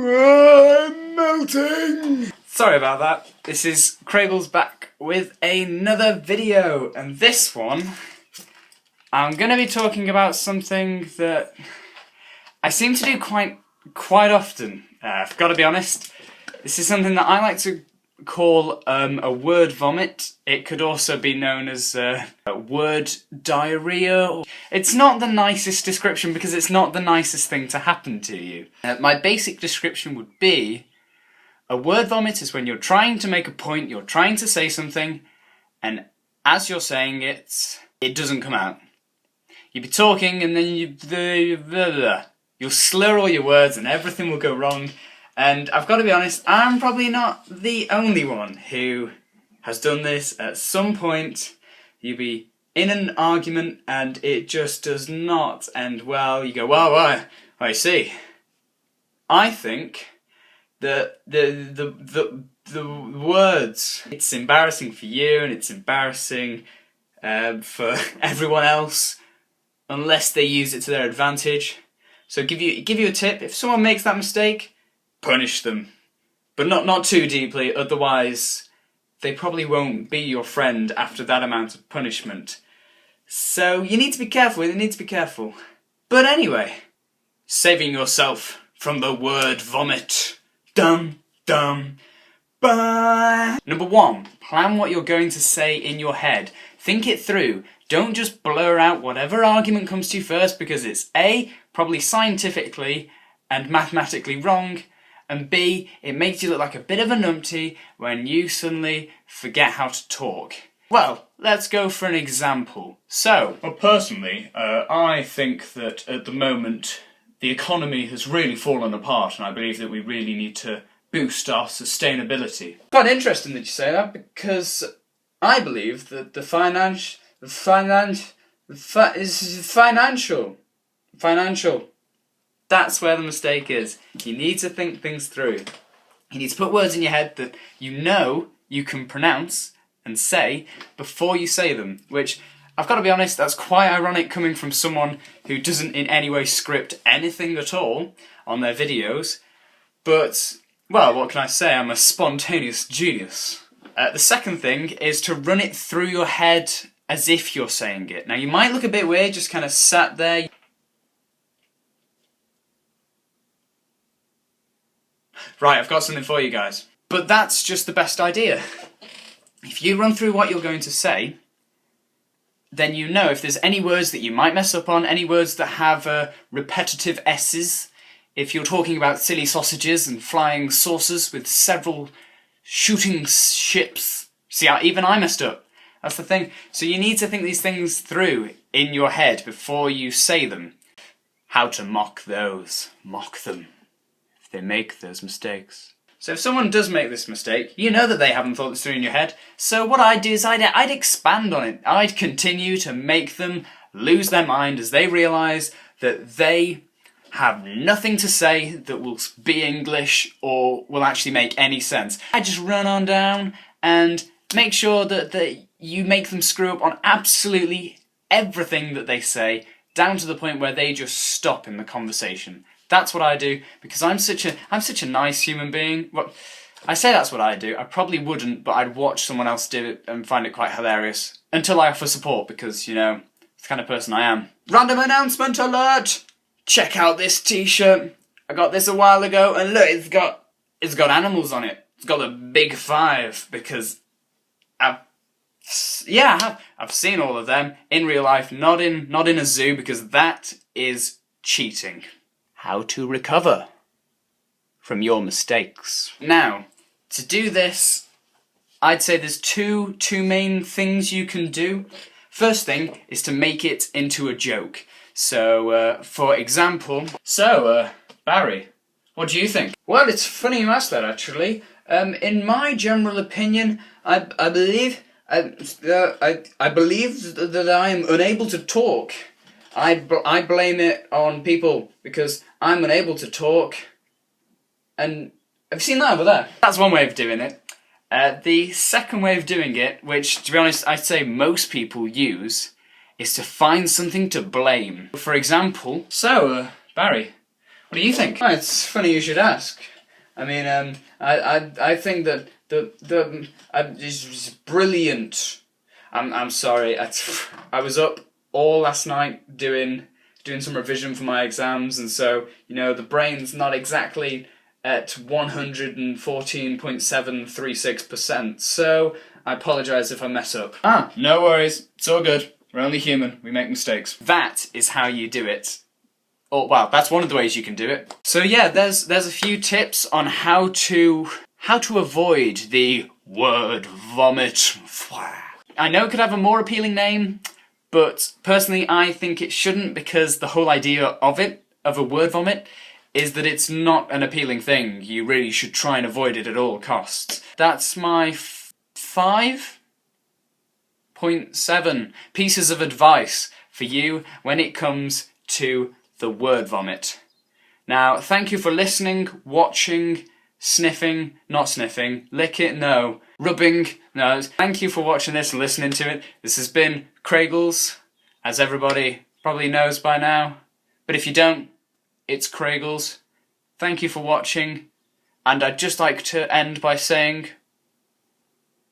I'm melting! Sorry about that. This is Craigles back with another video, and this one I'm going to be talking about something that I seem to do quite often. I've got to be honest. This is something that I like to call a word vomit. It could also be known as word diarrhea. It's not the nicest description because it's not the nicest thing to happen to you. My basic description would be a word vomit is when you're trying to make a point, you're trying to say something, and as you're saying it, it doesn't come out. You'll be talking and then you'll slur all your words and everything will go wrong. And I've got to be honest, I'm probably not the only one who has done this at some point. You'll be in an argument and it just does not end well. You go, well, I see. I think that the words, it's embarrassing for you and it's embarrassing for everyone else unless they use it to their advantage. So give you a tip: if someone makes that mistake, punish them, but not too deeply, otherwise they probably won't be your friend after that amount of punishment. So you need to be careful, But anyway, saving yourself from the word vomit. Dum, dum, bye. Number 1, plan what you're going to say in your head. Think it through. Don't just blur out whatever argument comes to you first, because it's A, probably scientifically and mathematically wrong, and B, it makes you look like a bit of a numpty when you suddenly forget how to talk. Well, let's go for an example. So, personally, I think that at the moment the economy has really fallen apart, and I believe that we really need to boost our sustainability. Quite interesting that you say that, because I believe that the financial. That's where the mistake is. You need to think things through. You need to put words in your head that you know you can pronounce and say before you say them, which, I've got to be honest, that's quite ironic coming from someone who doesn't in any way script anything at all on their videos. But, well, what can I say? I'm a spontaneous genius. The second thing is to run it through your head as if you're saying it. Now, you might look a bit weird, just kind of sat there. Right, I've got something for you guys. But that's just the best idea. If you run through what you're going to say, then you know if there's any words that you might mess up on, any words that have repetitive S's, if you're talking about silly sausages and flying saucers with several shooting ships. See, even I messed up. That's the thing. So you need to think these things through in your head before you say them. How to mock those. Mock them if they make those mistakes. So if someone does make this mistake, you know that they haven't thought this through in your head. So what I'd do is I'd expand on it. I'd continue to make them lose their mind as they realise that they have nothing to say that will be English or will actually make any sense. I just run on down and make sure that you make them screw up on absolutely everything that they say, down to the point where they just stop in the conversation. That's what I do, because I'm such a nice human being. Well, I say that's what I do. I probably wouldn't, but I'd watch someone else do it and find it quite hilarious. Until I offer support, because, you know, it's the kind of person I am. Random announcement alert! Check out this t-shirt. I got this a while ago, and look, it's got animals on it. It's got a big 5, because I've seen all of them in real life, not in a zoo, because that is cheating. How to recover from your mistakes. Now, to do this, I'd say there's two main things you can do. First thing is to make it into a joke. So, for example, Barry, what do you think? Well, it's funny you asked that, actually. In my general opinion, I believe that I am unable to talk. I blame it on people because I'm unable to talk. And have you seen that over there? That's one way of doing it. The second way of doing it, which, to be honest, I'd say most people use, is to find something to blame. For example, Barry, What do you think? Oh, it's funny you should ask. I mean, I think that it's brilliant. I'm sorry. I was up all last night doing some revision for my exams, and so the brain's not exactly at 114.736%. So I apologise if I mess up. No worries. It's all good. We're only human. We make mistakes. That is how you do it. Oh, well, that's one of the ways you can do it. So yeah, there's a few tips on how to avoid the word vomit. I know it could have a more appealing name, but personally I think it shouldn't, because the whole idea of a word vomit, is that it's not an appealing thing. You really should try and avoid it at all costs. That's my 5.7 pieces of advice for you when it comes to the word vomit. Now, thank you for listening, watching, sniffing, not sniffing, lick it, no, rubbing, no. Thank you for watching this and listening to it. This has been Craigles, as everybody probably knows by now. But if you don't, it's Craigles. Thank you for watching, and I'd just like to end by saying,